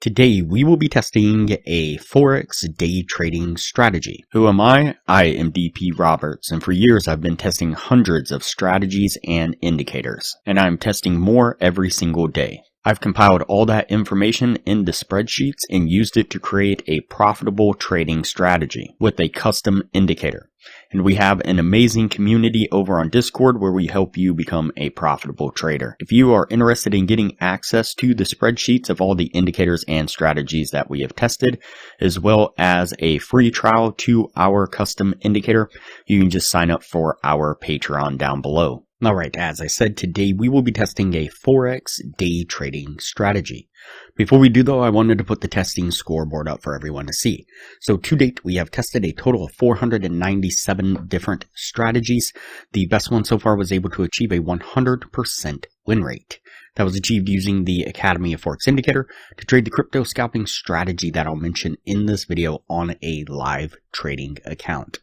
Today, we will be testing a Forex day trading strategy. Who am I? I am DP Roberts, and for years I've been testing hundreds of strategies and indicators, and I'm testing more every single day. I've compiled all that information into spreadsheets and used it to create a profitable trading strategy with a custom indicator. And we have an amazing community over on Discord where we help you become a profitable trader. If you are interested in getting access to the spreadsheets of all the indicators and strategies that we have tested, as well as a free trial to our custom indicator, you can just sign up for our Patreon down below. Alright, as I said, today we will be testing a Forex day trading strategy. Before we do though, I wanted to put the testing scoreboard up for everyone to see. So to date, we have tested a total of 497 different strategies. The best one so far was able to achieve a 100% win rate. That was achieved using the Academy of Forex indicator to trade the crypto scalping strategy that I'll mention in this video on a live trading account.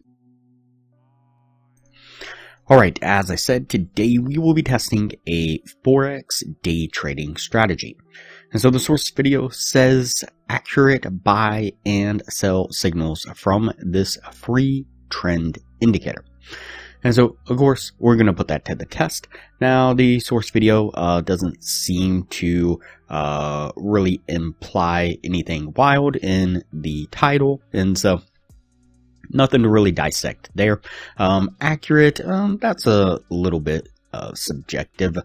Alright, as I said, today we will be testing a Forex day trading strategy. And so the source video says accurate buy and sell signals from this free trend indicator. And so, of course, we're going to put that to the test. Now, the source video doesn't seem to really imply anything wild in the title, and so nothing to really dissect there. Accurate, that's a little bit subjective,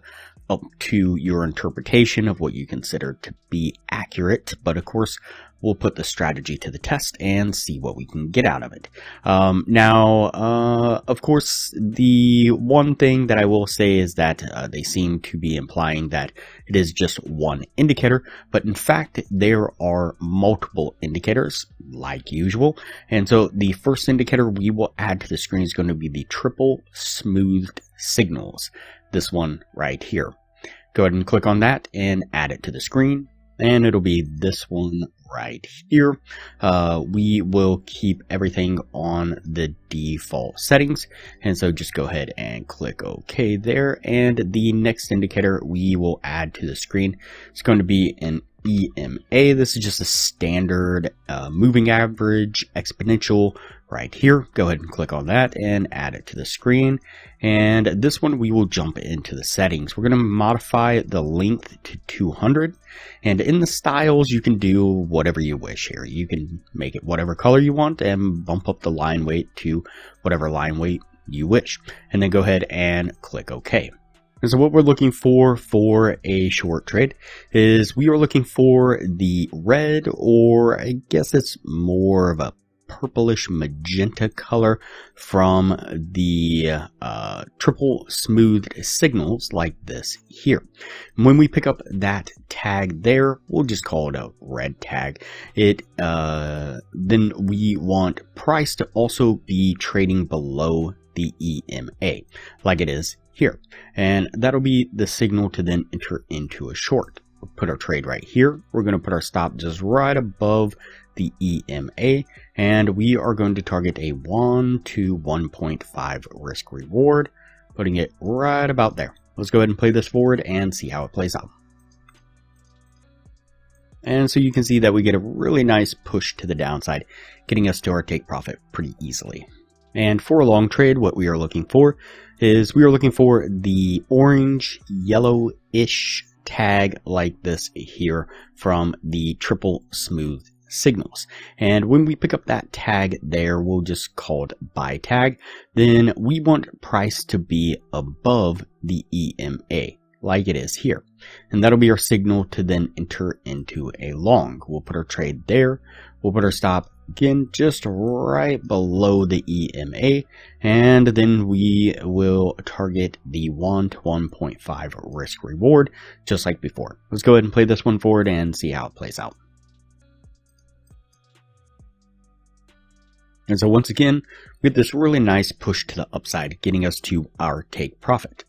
up to your interpretation of what you consider to be accurate. But of course, we'll put the strategy to the test and see what we can get out of it. Of course, the one thing that I will say is that they seem to be implying that it is just one indicator, but in fact, there are multiple indicators, like usual. And so the first indicator we will add to the screen is going to be the triple smoothed signals. This one right here. Go ahead and click on that and add it to the screen. And it'll be this one right here. We will keep everything on the default settings. And so just go ahead and click OK there. And the next indicator we will add to the screen is going to be an EMA. This is just a standard moving average exponential right here. Go ahead and click on that and add it to the screen. And this one we will jump into the settings. We're going to modify the length to 200. And in the styles, you can do whatever you wish here. You can make it whatever color you want and bump up the line weight to whatever line weight you wish. And then go ahead and click OK. And so what we're looking for a short trade is we are looking for the red, or I guess it's more of a purplish magenta color from the triple smoothed signals like this here. And when we pick up that tag there, we'll just call it a red tag. Then we want price to also be trading below the EMA like it is here, and that'll be the signal to then enter into a short. We'll put our trade right here. We're going to put our stop just right above the EMA, and we are going to target a 1 to 1.5 risk reward, putting it right about there. Let's go ahead and play this forward and see how it plays out. And so you can see that we get a really nice push to the downside, getting us to our take profit pretty easily. And for a long trade, what we are looking for is we are looking for the orange yellowish tag like this here from the triple smooth signals. And when we pick up that tag there, we'll just call it buy tag. Then we want price to be above the EMA like it is here. And that'll be our signal to then enter into a long. We'll put our trade there. We'll put our stop again just right below the EMA, and then we will target the 1 to 1.5 risk reward just like before. Let's go ahead and play this one forward and see how it plays out. And so once again, we get this really nice push to the upside, getting us to our take profit.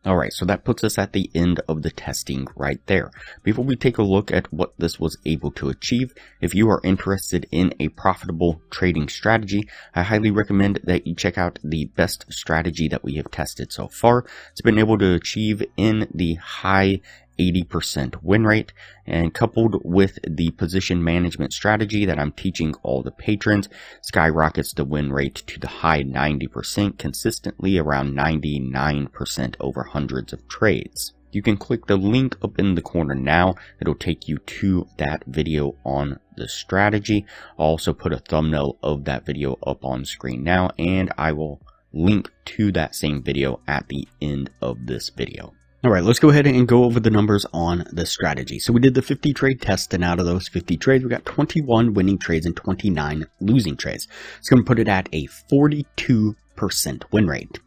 Alright, so that puts us at the end of the testing right there. Before we take a look at what this was able to achieve, if you are interested in a profitable trading strategy, I highly recommend that you check out the best strategy that we have tested so far. It's been able to achieve in the high 80% win rate, and coupled with the position management strategy that I'm teaching all the patrons, skyrockets the win rate to the high 90%, consistently around 99% over hundreds of trades. You can click the link up in the corner now. It'll take you to that video on the strategy. I'll also put a thumbnail of that video up on screen now, and I will link to that same video at the end of this video. Alright, let's go ahead and go over the numbers on the strategy. So we did the 50 trade test, and out of those 50 trades, we got 21 winning trades and 29 losing trades. It's going to put it at a 42% win rate.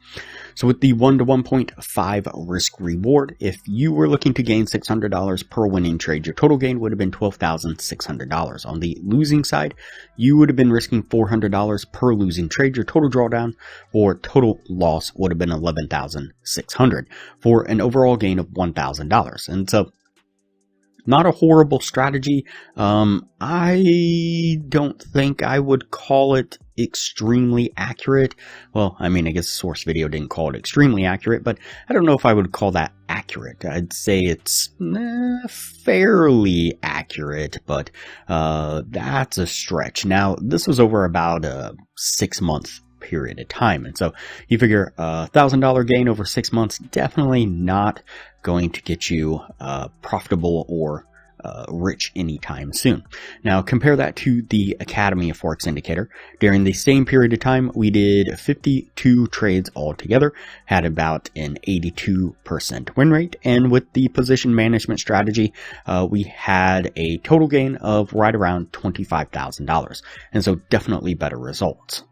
So with the 1 to 1.5 risk reward, if you were looking to gain $600 per winning trade, your total gain would have been $12,600. On the losing side, you would have been risking $400 per losing trade. Your total drawdown or total loss would have been $11,600 for an overall gain of $1,000. And so, not a horrible strategy. I don't think I would call it extremely accurate. Well, I mean, I guess the source video didn't call it extremely accurate, but I don't know if I would call that accurate. I'd say it's fairly accurate, but that's a stretch. Now, this was over about a 6-month period of time, and so you figure $1,000 gain over 6 months, definitely not going to get you profitable or rich anytime soon. Now compare that to the Academy of Forex indicator. During the same period of time, we did 52 trades altogether, had about an 82% win rate, and with the position management strategy, we had a total gain of right around $25,000, and so definitely better results.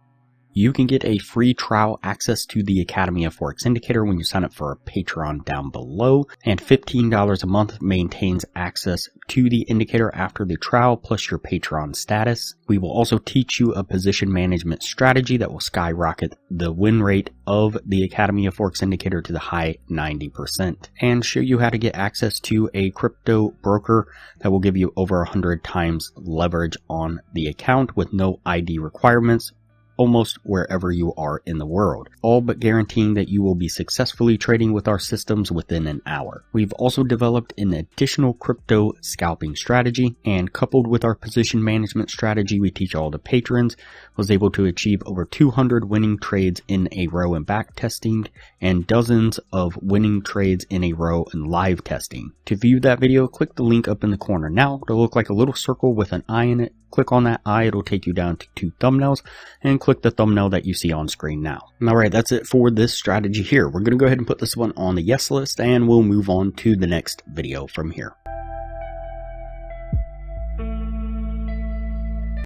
You can get a free trial access to the Academy of Forex Indicator when you sign up for a Patreon down below, and $15 a month maintains access to the indicator after the trial plus your Patreon status. We will also teach you a position management strategy that will skyrocket the win rate of the Academy of Forex Indicator to the high 90%, and show you how to get access to a crypto broker that will give you over 100 times leverage on the account with no ID requirements, almost wherever you are in the world, all but guaranteeing that you will be successfully trading with our systems within an hour. We've also developed an additional crypto scalping strategy, and coupled with our position management strategy we teach all the patrons, was able to achieve over 200 winning trades in a row in back testing and dozens of winning trades in a row in live testing. To view that video, click the link up in the corner now. It'll look like a little circle with an eye in it. Click on that eye, it'll take you down to 2 thumbnails, and click the thumbnail that you see on screen now. Alright, that's it for this strategy here. We're going to go ahead and put this one on the yes list, and we'll move on to the next video from here.